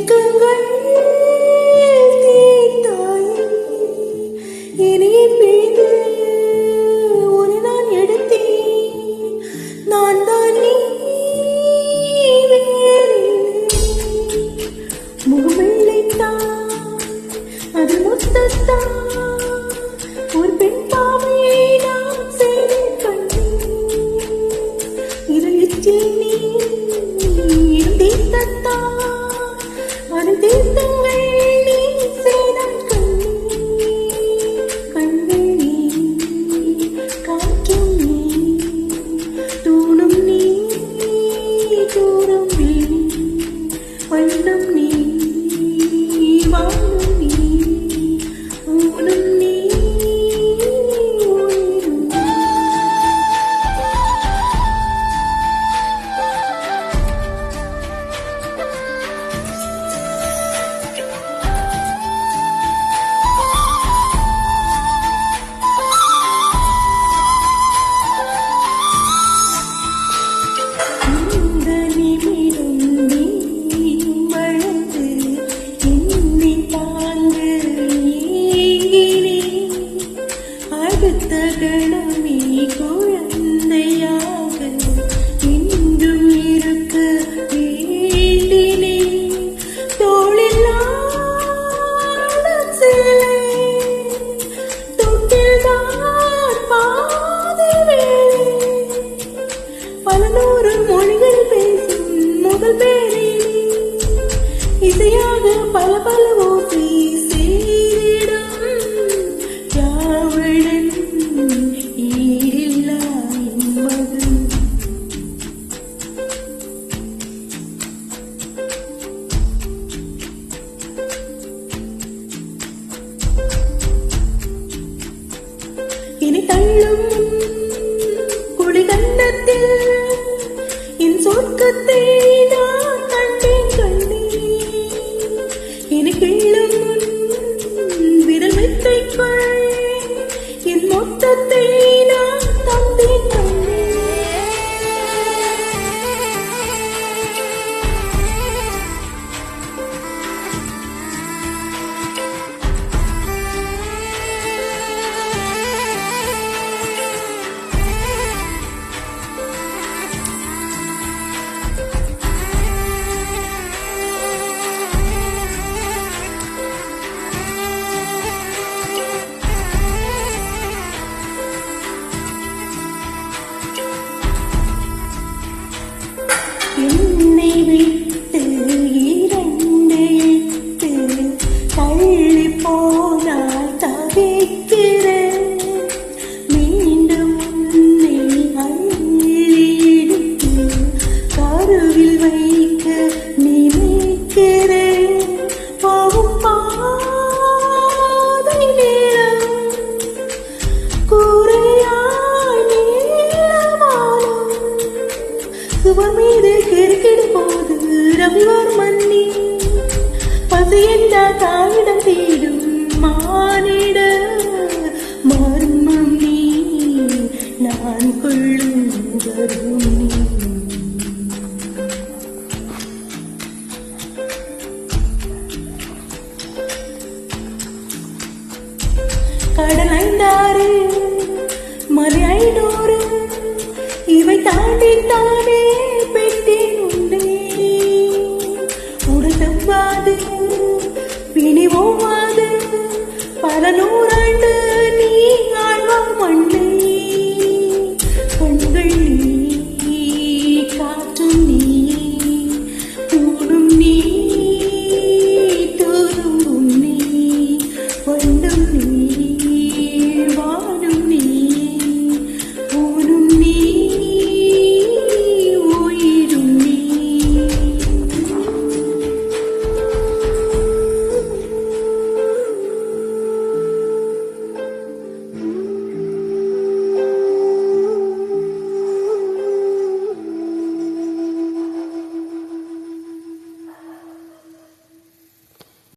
ஏக்கங்கள் தீர்த்தாயே இனிய பிழிந்து உன்னை நான் எடுத்தேன் நான் தான் நீ முகமெள்ளைத்தான் அது முத்தத்தான் ஒரு பெண் பாவையை நான் செய்து கண்டேன் இதில் எச்சில் நீ தீர்த்தத்தான் அது தீர்த்தங்கள் நீ செய்த கண்கள் நீ காற்றும் நீ தூணும் நீ தூரம் நீ வண்ணம் நீ வாழும் நீ ஊனும் நீ கணமே குழந்தையாக இன்றும் இருக்க வேண்டினே தோளில்லாத சிலை தொட்டில்தான் பாதிலே பல நூறு மொழிகள் பேசும் முதல் பேரே இசையாக பல பல ஓசை சேரிடும் யாவழன் இனி தள்ளும் குடிகண்டத்தில் என் சொர்க்கத்தை நான் கண்டேன் இனி கிள்ளும் விரல் வைத்தைக்குள் என் மொத்தத்தை நான் தந்தேன் என்னை விட்டு இரண்டு எட்டு தள்ளி போனால் தவிக்கிறேன் மீண்டும் உன்னை அள்ளி எடுத்து கருவில் வைக்க நினைக்கிறேன் போகும் பாதை நேரம் கூரையாய் நீளமானம் சுவர் மீது கிறுக்கிடும் போது ரவிவார் மன்னி பசி என்ற தாயிடம் தேடும் மானிட மர்மம் நீ நான் கொள்ளும் கருமி